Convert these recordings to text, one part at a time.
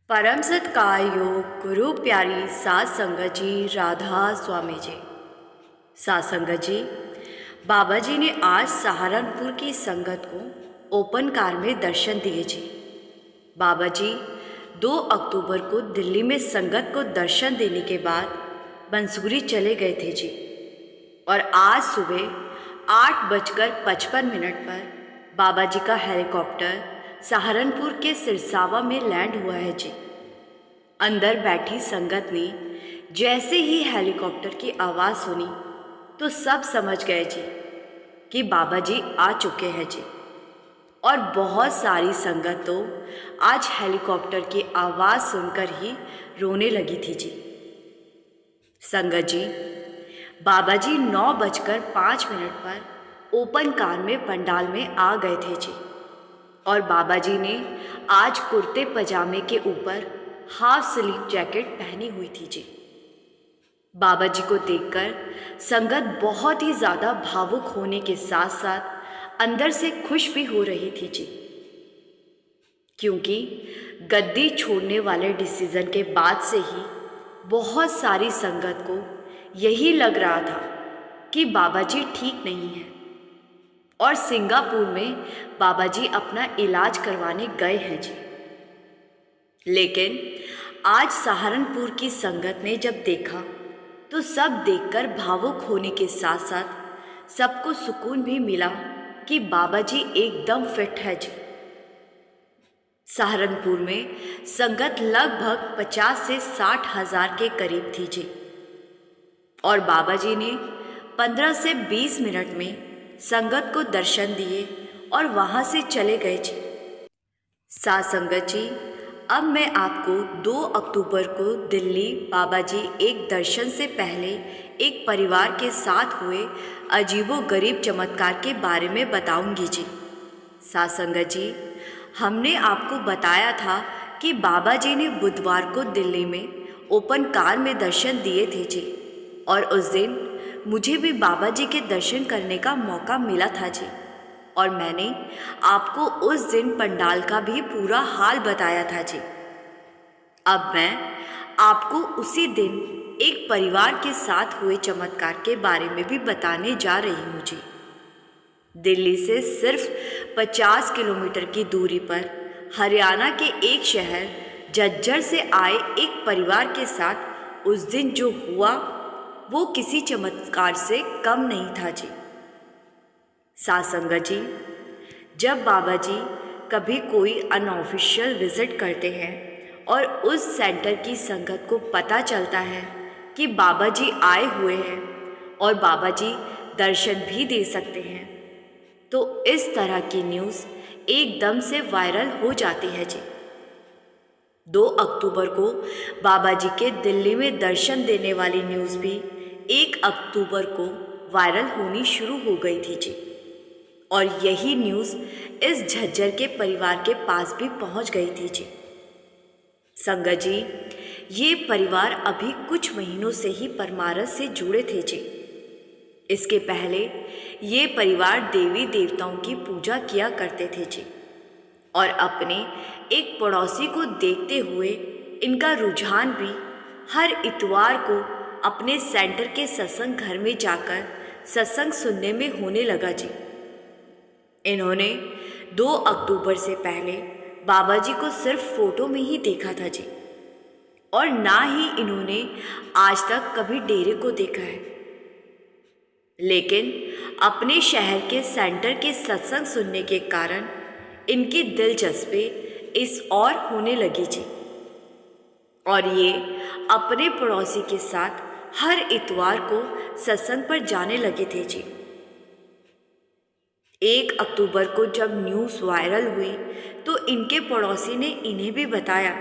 परम सत्कार योग गुरु प्यारी सात संगत जी राधा स्वामी जी। सात संगत जी, बाबा जी ने आज सहारनपुर की संगत को ओपन कार में दर्शन दिए जी। बाबा जी 2 अक्टूबर को दिल्ली में संगत को दर्शन देने के बाद मंसूरी चले गए थे जी। और आज सुबह 8:55 पर बाबा जी का हेलीकॉप्टर सहारनपुर के सिरसावा में लैंड हुआ है जी। अंदर बैठी संगत ने जैसे ही हेलीकॉप्टर की आवाज़ सुनी तो सब समझ गए जी कि बाबा जी आ चुके हैं जी। और बहुत सारी संगत तो आज हेलीकॉप्टर की आवाज़ सुनकर ही रोने लगी थी जी। संगत जी, बाबा जी 9:05 पर ओपन कार में पंडाल में आ गए थे जी। और बाबा जी ने आज कुर्ते पजामे के ऊपर हाफ स्लीव जैकेट पहनी हुई थी जी। बाबा जी को देखकर संगत बहुत ही ज़्यादा भावुक होने के साथ साथ अंदर से खुश भी हो रही थी जी, क्योंकि गद्दी छोड़ने वाले डिसीज़न के बाद से ही बहुत सारी संगत को यही लग रहा था कि बाबा जी ठीक नहीं हैं और सिंगापुर में बाबा जी अपना इलाज करवाने गए हैं जी। लेकिन आज सहारनपुर की संगत ने जब देखा तो सब देखकर भावुक होने के साथ साथ सबको सुकून भी मिला कि बाबा जी एकदम फिट है जी। सहारनपुर में संगत लगभग 50 से 60 हज़ार के करीब थी जी। और बाबा जी ने 15 से 20 मिनट में संगत को दर्शन दिए और वहाँ से चले गए जी। साथ संगत जी, अब मैं आपको 2 अक्टूबर को दिल्ली बाबा जी एक दर्शन से पहले एक परिवार के साथ हुए अजीबोगरीब चमत्कार के बारे में बताऊंगी जी। साथ संगत जी, हमने आपको बताया था कि बाबा जी ने बुधवार को दिल्ली में ओपन कार में दर्शन दिए थे जी। और उस दिन मुझे भी बाबा जी के दर्शन करने का मौका मिला था जी। और मैंने आपको उस दिन पंडाल का भी पूरा हाल बताया था जी। अब मैं आपको उसी दिन एक परिवार के साथ हुए चमत्कार के बारे में भी बताने जा रही हूँ जी। दिल्ली से सिर्फ 50 किलोमीटर की दूरी पर हरियाणा के एक शहर झज्जर से आए एक परिवार के साथ उस दिन जो हुआ वो किसी चमत्कार से कम नहीं था जी। साथ संगत जी, जब बाबा जी कभी कोई अनऑफिशियल विज़िट करते हैं और उस सेंटर की संगत को पता चलता है कि बाबा जी आए हुए हैं और बाबा जी दर्शन भी दे सकते हैं, तो इस तरह की न्यूज़ एकदम से वायरल हो जाती है जी। 2 अक्टूबर को बाबा जी के दिल्ली में दर्शन देने वाली न्यूज़ भी 1 अक्टूबर को वायरल होनी शुरू हो गई थी जी। और यही न्यूज़ इस झज्जर के परिवार के पास भी पहुंच गई थी जी। संगत जी, ये परिवार अभी कुछ महीनों से ही परमारस से जुड़े थे जी। इसके पहले ये परिवार देवी देवताओं की पूजा किया करते थे जी। और अपने एक पड़ोसी को देखते हुए इनका रुझान भी हर इतवार को अपने सेंटर के सत्संग घर में जाकर सत्संग सुनने में होने लगा जी। इन्होंने 2 अक्टूबर से पहले बाबा जी को सिर्फ फोटो में ही देखा था जी। और ना ही इन्होंने आज तक कभी डेरे को देखा है। लेकिन अपने शहर के सेंटर के सत्संग सुनने के कारण इनकी दिलचस्पी इस और होने लगी जी। और ये अपने पड़ोसी के साथ हर इतवार को सत्संग पर जाने लगे थे जी। 1 अक्टूबर को जब न्यूज़ वायरल हुई तो इनके पड़ोसी ने इन्हें भी बताया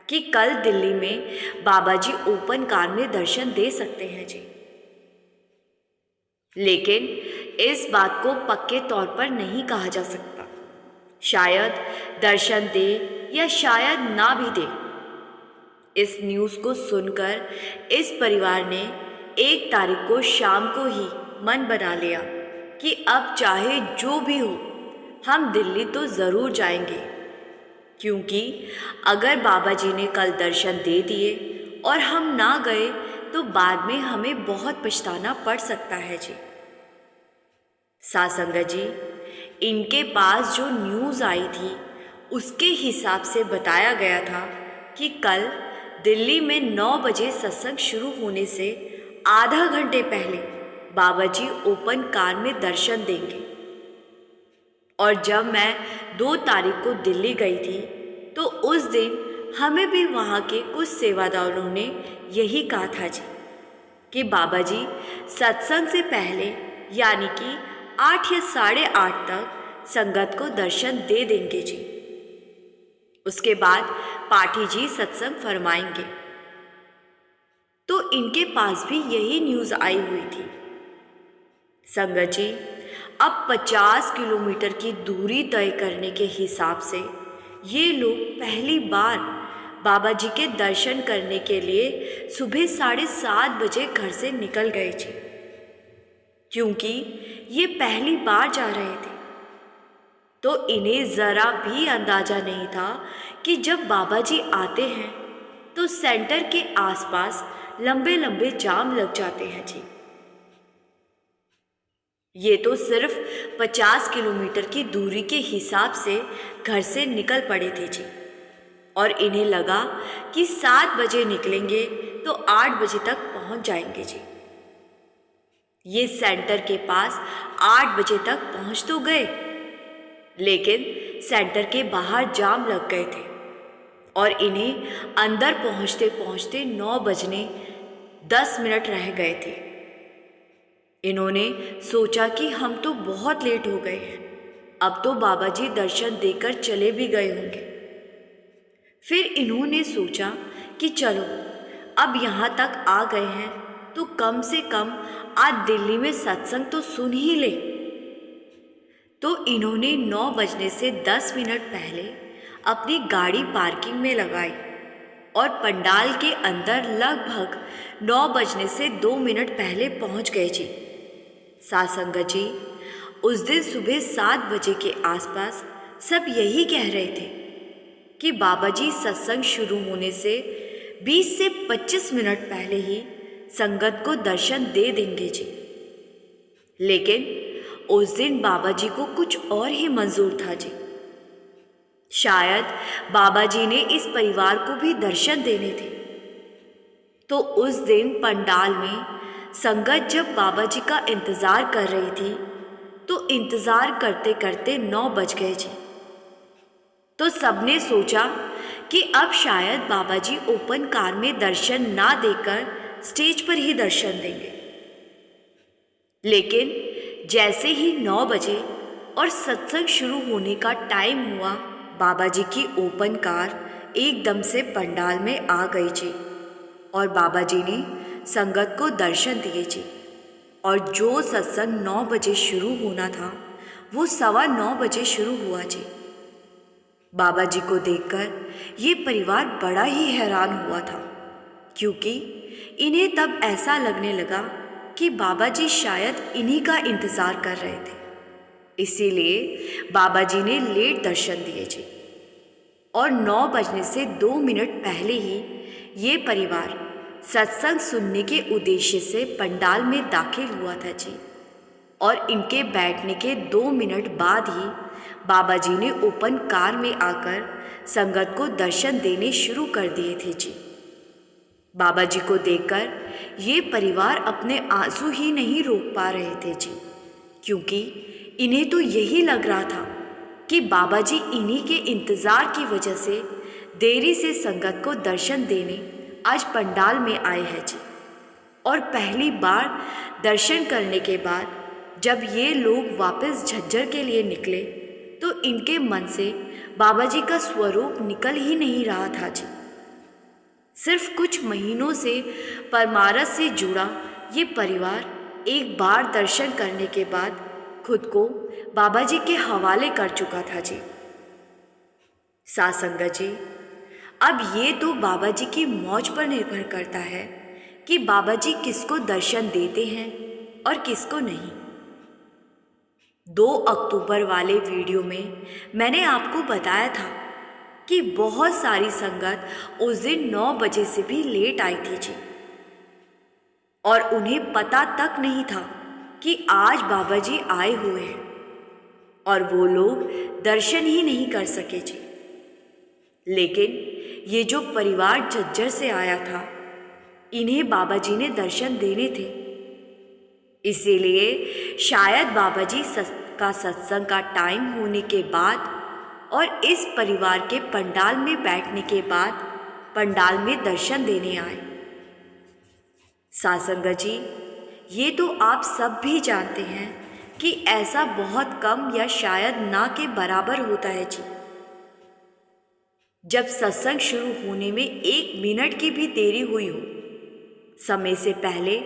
कि कल दिल्ली में बाबा जी ओपन कार में दर्शन दे सकते हैं जी। लेकिन इस बात को पक्के तौर पर नहीं कहा जा सकता। शायद दर्शन दे या शायद ना भी दे। इस न्यूज़ को सुनकर इस परिवार ने 1 तारीख को शाम को ही मन बना लिया कि अब चाहे जो भी हो हम दिल्ली तो ज़रूर जाएंगे, क्योंकि अगर बाबा जी ने कल दर्शन दे दिए और हम ना गए तो बाद में हमें बहुत पछताना पड़ सकता है जी। साथ संगत जी, इनके पास जो न्यूज़ आई थी उसके हिसाब से बताया गया था कि कल दिल्ली में 9 बजे सत्संग शुरू होने से आधा घंटे पहले बाबा जी ओपन कार में दर्शन देंगे। और जब मैं 2 तारीख को दिल्ली गई थी तो उस दिन हमें भी वहाँ के कुछ सेवादारों ने यही कहा था जी कि बाबा जी सत्संग से पहले यानी कि 8 या 8:30 तक संगत को दर्शन दे देंगे जी। उसके बाद पाठी जी सत्संग फरमाएंगे। तो इनके पास भी यही न्यूज़ आई हुई थी। संगत जी, अब 50 किलोमीटर की दूरी तय करने के हिसाब से ये लोग पहली बार बाबा जी के दर्शन करने के लिए सुबह 7:30 बजे घर से निकल गए थे, क्योंकि ये पहली बार जा रहे थे। तो इन्हें ज़रा भी अंदाज़ा नहीं था कि जब बाबा जी आते हैं तो सेंटर के आसपास लंबे लंबे जाम लग जाते हैं जी। ये तो सिर्फ 50 किलोमीटर की दूरी के हिसाब से घर से निकल पड़े थे जी, और इन्हें लगा कि 7 बजे निकलेंगे तो 8 बजे तक पहुंच जाएंगे जी। ये सेंटर के पास 8 बजे तक पहुंच तो गए, लेकिन सेंटर के बाहर जाम लग गए थे और इन्हें अंदर पहुंचते पहुंचते 9 बजने 10 मिनट रह गए थे। इन्होंने सोचा कि हम तो बहुत लेट हो गए हैं, अब तो बाबा जी दर्शन देकर चले भी गए होंगे। फिर इन्होंने सोचा कि चलो अब यहाँ तक आ गए हैं तो कम से कम आज दिल्ली में सत्संग तो सुन ही ले। तो इन्होंने 9 बजने से 10 मिनट पहले अपनी गाड़ी पार्किंग में लगाई और पंडाल के अंदर लगभग 9 बजने से 2 मिनट पहले पहुंच गए जी। साथ संगत जी, उस दिन सुबह 7 बजे के आसपास सब यही कह रहे थे कि बाबा जी सत्संग शुरू होने से 20 से 25 मिनट पहले ही संगत को दर्शन दे देंगे जी। लेकिन उस दिन बाबा जी को कुछ और ही मंजूर था जी। शायद बाबा जी ने इस परिवार को भी दर्शन देने थे। तो उस दिन पंडाल में संगत जब बाबा जी का इंतज़ार कर रही थी तो इंतज़ार करते करते 9 बज गए जी। तो सबने सोचा कि अब शायद बाबा जी ओपन कार में दर्शन ना देकर स्टेज पर ही दर्शन देंगे। लेकिन जैसे ही 9 बजे और सत्संग शुरू होने का टाइम हुआ, बाबा जी की ओपन कार एकदम से पंडाल में आ गई जी और बाबा जी ने संगत को दर्शन दिए जी। और जो सत्संग 9 बजे शुरू होना था वो 9:15 बजे शुरू हुआ जी। बाबा जी को देखकर ये परिवार बड़ा ही हैरान हुआ था, क्योंकि इन्हें तब ऐसा लगने लगा कि बाबा जी शायद इन्हीं का इंतज़ार कर रहे थे। इसीलिए बाबा जी ने लेट दर्शन दिए जी और 9 बजने से 2 मिनट पहले ही ये परिवार सत्संग सुनने के उद्देश्य से पंडाल में दाखिल हुआ था जी। और इनके बैठने के 2 मिनट बाद ही बाबा जी ने ओपन कार में आकर संगत को दर्शन देने शुरू कर दिए थे जी। बाबा जी को देखकर ये परिवार अपने आंसू ही नहीं रोक पा रहे थे जी, क्योंकि इन्हें तो यही लग रहा था कि बाबा जी इन्हीं के इंतज़ार की वजह से देरी से संगत को दर्शन देने आज पंडाल में आए हैं जी। और पहली बार दर्शन करने के बाद जब ये लोग वापस झज्जर के लिए निकले तो इनके मन से बाबा जी का स्वरूप निकल ही नहीं रहा था जी। सिर्फ कुछ महीनों से परमारस से जुड़ा ये परिवार एक बार दर्शन करने के बाद खुद को बाबा जी के हवाले कर चुका था जी। साथ संगत जी, अब ये तो बाबा जी की मौज पर निर्भर करता है कि बाबा जी किसको दर्शन देते हैं और किसको नहीं। 2 अक्टूबर वाले वीडियो में मैंने आपको बताया था कि बहुत सारी संगत उस दिन 9 बजे से भी लेट आई थी जी, और उन्हें पता तक नहीं था कि आज बाबा जी आए हुए हैं, और वो लोग दर्शन ही नहीं कर सके जी। लेकिन ये जो परिवार झज्जर से आया था, इन्हें बाबा जी ने दर्शन देने थे, इसीलिए शायद बाबा जी का सत्संग का टाइम होने के बाद और इस परिवार के पंडाल में बैठने के बाद पंडाल में दर्शन देने आए। सासंगत जी, ये तो आप सब भी जानते हैं कि ऐसा बहुत कम या शायद ना के बराबर होता है जी। जब सत्संग शुरू होने में 1 मिनट की भी देरी हुई हो, समय से पहले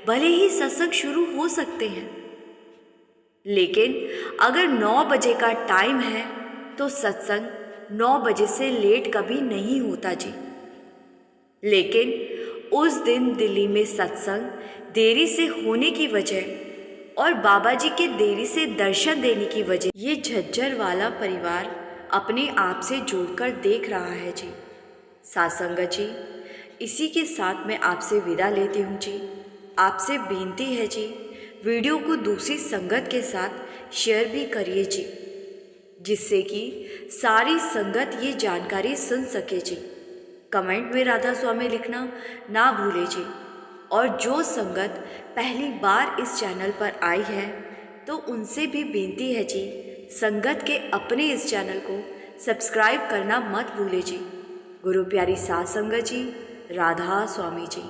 भले ही सत्संग शुरू हो सकते हैं, लेकिन अगर 9 बजे का टाइम है तो सत्संग 9 बजे से लेट कभी नहीं होता जी। लेकिन उस दिन दिल्ली में सत्संग देरी से होने की वजह और बाबा जी के देरी से दर्शन देने की वजह ये झज्जर वाला परिवार अपने आप से जोड़कर देख रहा है जी। सासंगत जी, इसी के साथ मैं आपसे विदा लेती हूँ जी। आपसे बेनती है जी, वीडियो को दूसरी संगत के साथ शेयर भी करिए जी, जिससे कि सारी संगत ये जानकारी सुन सके जी। कमेंट में राधा स्वामी लिखना ना भूले जी। और जो संगत पहली बार इस चैनल पर आई है तो उनसे भी बेनती है जी, संगत के अपने इस चैनल को सब्सक्राइब करना मत भूले जी। गुरु प्यारी सात संगत जी, राधा स्वामी जी।